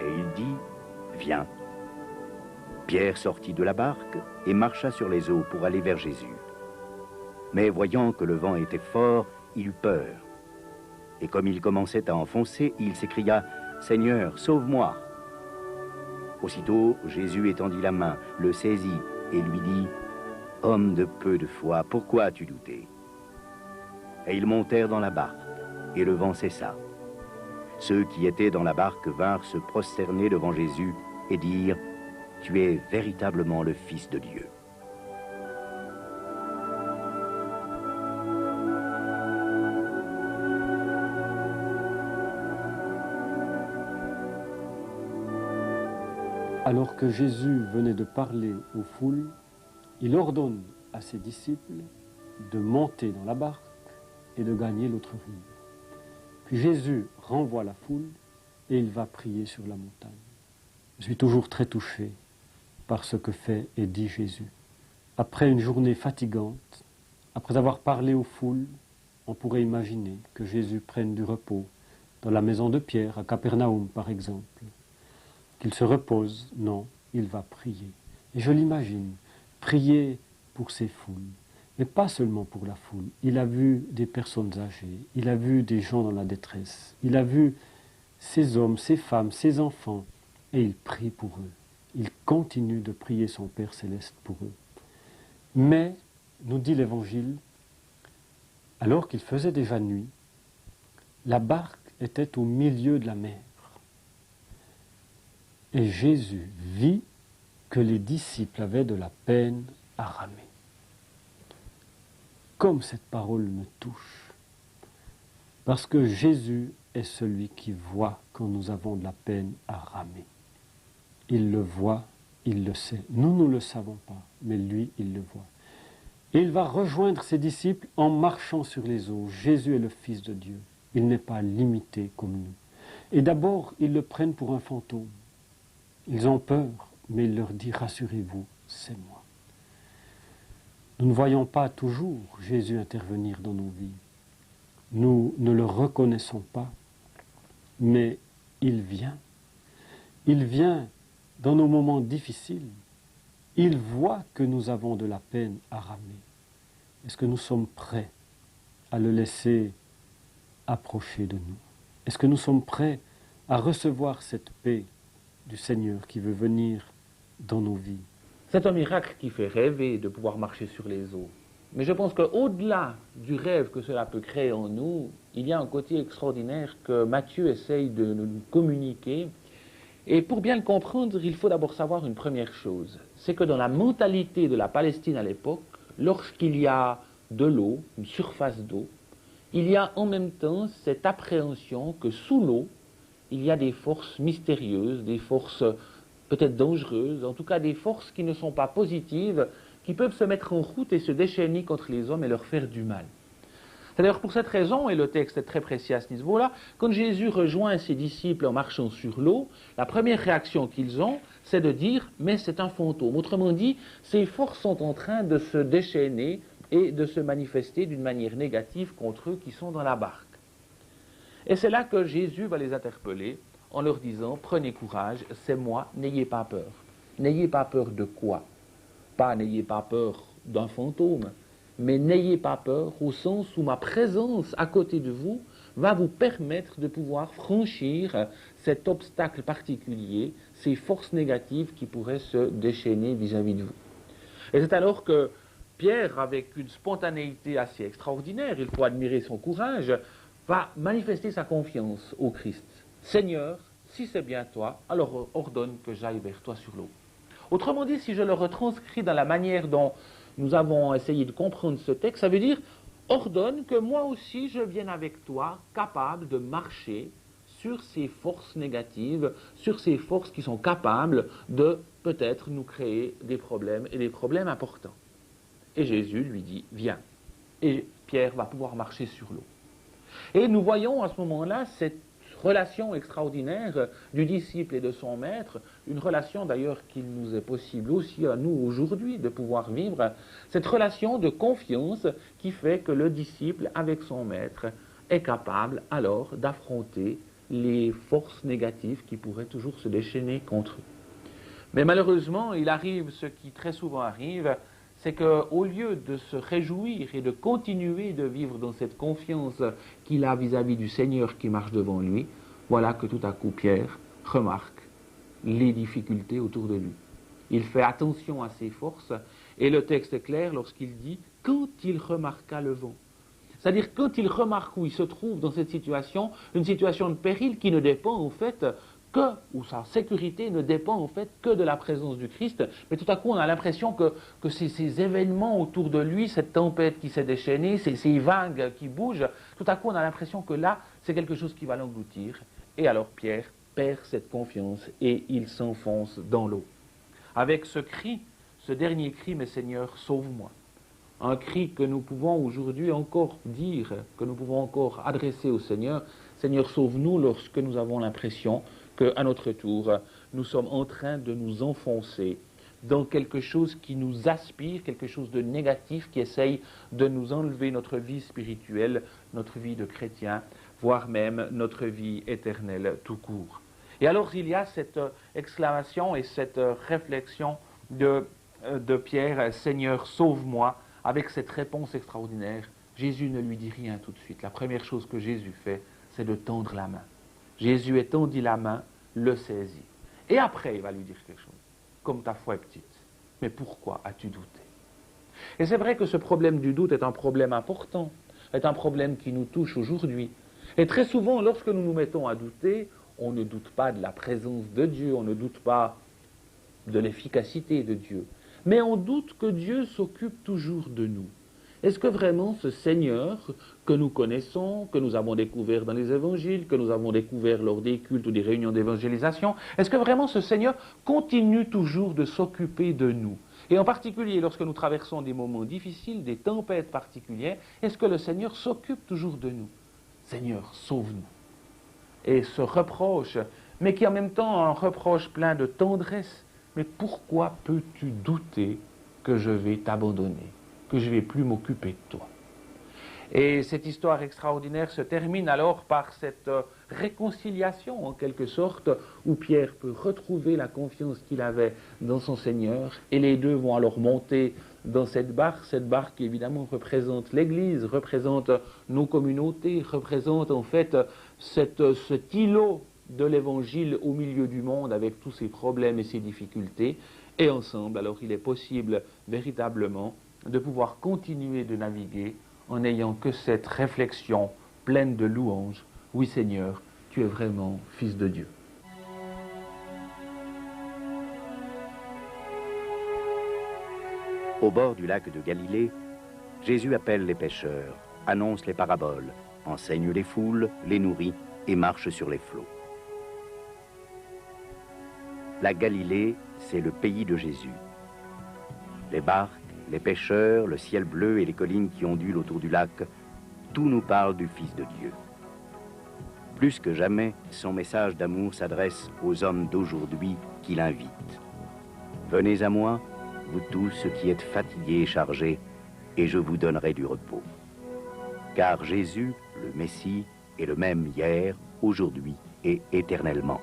et il dit, viens. Pierre sortit de la barque et marcha sur les eaux pour aller vers Jésus. Mais voyant que le vent était fort, il eut peur. Et comme il commençait à enfoncer, il s'écria, « Seigneur, sauve-moi » Aussitôt, Jésus étendit la main, le saisit et lui dit, « Homme de peu de foi, pourquoi as-tu douté ?» Et ils montèrent dans la barque, et le vent cessa. Ceux qui étaient dans la barque vinrent se prosterner devant Jésus et dirent, « Tu es véritablement le Fils de Dieu. » Alors que Jésus venait de parler aux foules, il ordonne à ses disciples de monter dans la barque et de gagner l'autre rive. Puis Jésus renvoie la foule et il va prier sur la montagne. Je suis toujours très touché par ce que fait et dit Jésus. Après une journée fatigante, après avoir parlé aux foules, on pourrait imaginer que Jésus prenne du repos dans la maison de Pierre, à Capernaum par exemple. Qu'il se repose, non, il va prier. Et je l'imagine, prier pour ces foules, mais pas seulement pour la foule. Il a vu des personnes âgées, il a vu des gens dans la détresse, il a vu ces hommes, ces femmes, ces enfants, et il prie pour eux. Il continue de prier son Père céleste pour eux. Mais, nous dit l'Évangile, alors qu'il faisait déjà nuit, la barque était au milieu de la mer. Et Jésus vit que les disciples avaient de la peine à ramer. Comme cette parole me touche, parce que Jésus est celui qui voit quand nous avons de la peine à ramer. Il le voit, il le sait. Nous ne le savons pas, mais lui, il le voit. Et il va rejoindre ses disciples en marchant sur les eaux. Jésus est le Fils de Dieu. Il n'est pas limité comme nous. Et d'abord, ils le prennent pour un fantôme. Ils ont peur, mais il leur dit, rassurez-vous, c'est moi. Nous ne voyons pas toujours Jésus intervenir dans nos vies. Nous ne le reconnaissons pas, mais il vient. Il vient dans nos moments difficiles. Il voit que nous avons de la peine à ramer. Est-ce que nous sommes prêts à le laisser approcher de nous? Est-ce que nous sommes prêts à recevoir cette paix du Seigneur qui veut venir dans nos vies? C'est un miracle qui fait rêver de pouvoir marcher sur les eaux. Mais je pense qu'au-delà du rêve que cela peut créer en nous, il y a un côté extraordinaire que Matthieu essaye de nous communiquer. Et pour bien le comprendre, il faut d'abord savoir une première chose. C'est que dans la mentalité de la Palestine à l'époque, lorsqu'il y a de l'eau, une surface d'eau, il y a en même temps cette appréhension que sous l'eau, il y a des forces mystérieuses, des forces peut-être dangereuses, en tout cas des forces qui ne sont pas positives, qui peuvent se mettre en route et se déchaîner contre les hommes et leur faire du mal. C'est d'ailleurs pour cette raison, et le texte est très précis à ce niveau-là, quand Jésus rejoint ses disciples en marchant sur l'eau, la première réaction qu'ils ont, c'est de dire « mais c'est un fantôme ». Autrement dit, ces forces sont en train de se déchaîner et de se manifester d'une manière négative contre eux qui sont dans la barque. Et c'est là que Jésus va les interpeller en leur disant « Prenez courage, c'est moi, n'ayez pas peur ». N'ayez pas peur de quoi? Pas n'ayez pas peur d'un fantôme, mais n'ayez pas peur au sens où ma présence à côté de vous va vous permettre de pouvoir franchir cet obstacle particulier, ces forces négatives qui pourraient se déchaîner vis-à-vis de vous. Et c'est alors que Pierre, avec une spontanéité assez extraordinaire, il faut admirer son courage, va manifester sa confiance au Christ. Seigneur, si c'est bien toi, alors ordonne que j'aille vers toi sur l'eau. Autrement dit, si je le retranscris dans la manière dont nous avons essayé de comprendre ce texte, ça veut dire, ordonne que moi aussi je vienne avec toi, capable de marcher sur ces forces négatives, sur ces forces qui sont capables de peut-être nous créer des problèmes et des problèmes importants. Et Jésus lui dit, viens. Et Pierre va pouvoir marcher sur l'eau. Et nous voyons à ce moment-là cette relation extraordinaire du disciple et de son maître, une relation d'ailleurs qu'il nous est possible aussi à nous aujourd'hui de pouvoir vivre, cette relation de confiance qui fait que le disciple avec son maître est capable alors d'affronter les forces négatives qui pourraient toujours se déchaîner contre eux. Mais malheureusement, il arrive ce qui très souvent arrive, c'est qu'au lieu de se réjouir et de continuer de vivre dans cette confiance qu'il a vis-à-vis du Seigneur qui marche devant lui, voilà que tout à coup Pierre remarque les difficultés autour de lui. Il fait attention à ses forces, et le texte est clair lorsqu'il dit « quand il remarqua le vent ». C'est-à-dire quand il remarque où il se trouve dans cette situation, une situation de péril qui ne dépend en fait ou sa sécurité ne dépend en fait que de la présence du Christ, mais tout à coup on a l'impression que ces événements autour de lui, cette tempête qui s'est déchaînée, ces vagues qui bougent, tout à coup on a l'impression que là c'est quelque chose qui va l'engloutir, et alors Pierre perd cette confiance et il s'enfonce dans l'eau. Avec ce cri, ce dernier cri, mais Seigneur, sauve-moi. Un cri que nous pouvons aujourd'hui encore dire, que nous pouvons encore adresser au Seigneur. Seigneur, sauve-nous lorsque nous avons l'impression qu'à notre tour, nous sommes en train de nous enfoncer dans quelque chose qui nous aspire, quelque chose de négatif qui essaye de nous enlever notre vie spirituelle, notre vie de chrétien, voire même notre vie éternelle tout court. Et alors il y a cette exclamation et cette réflexion de Pierre, Seigneur, sauve-moi, avec cette réponse extraordinaire. Jésus ne lui dit rien tout de suite. La première chose que Jésus fait, c'est de tendre la main. Jésus étendit la main, le saisit. Et après, il va lui dire quelque chose. Comme ta foi est petite. Mais pourquoi as-tu douté? Et c'est vrai que ce problème du doute est un problème important, est un problème qui nous touche aujourd'hui. Et très souvent, lorsque nous nous mettons à douter, on ne doute pas de la présence de Dieu, on ne doute pas de l'efficacité de Dieu. Mais on doute que Dieu s'occupe toujours de nous. Est-ce que vraiment ce Seigneur que nous connaissons, que nous avons découvert dans les évangiles, que nous avons découvert lors des cultes ou des réunions d'évangélisation, est-ce que vraiment ce Seigneur continue toujours de s'occuper de nous? Et en particulier lorsque nous traversons des moments difficiles, des tempêtes particulières, est-ce que le Seigneur s'occupe toujours de nous? Seigneur, sauve-nous. Et ce reproche, mais qui est en même temps un reproche plein de tendresse, mais pourquoi peux-tu douter que je vais t'abandonner, que je ne vais plus m'occuper de toi? Et cette histoire extraordinaire se termine alors par cette réconciliation en quelque sorte, où Pierre peut retrouver la confiance qu'il avait dans son Seigneur, et les deux vont alors monter dans cette barque qui évidemment représente l'Église, représente nos communautés, représente en fait cet îlot de l'Évangile au milieu du monde avec tous ses problèmes et ses difficultés, et ensemble alors il est possible véritablement de pouvoir continuer de naviguer en n'ayant que cette réflexion pleine de louanges. Oui Seigneur, tu es vraiment Fils de Dieu. Au bord du lac de Galilée, Jésus appelle les pêcheurs, annonce les paraboles, enseigne les foules, les nourrit et marche sur les flots. La Galilée, c'est le pays de Jésus. Les barques, les pêcheurs, le ciel bleu et les collines qui ondulent autour du lac, tout nous parle du Fils de Dieu. Plus que jamais, son message d'amour s'adresse aux hommes d'aujourd'hui qui l'invitent. Venez à moi, vous tous qui êtes fatigués et chargés, et je vous donnerai du repos. Car Jésus, le Messie, est le même hier, aujourd'hui et éternellement.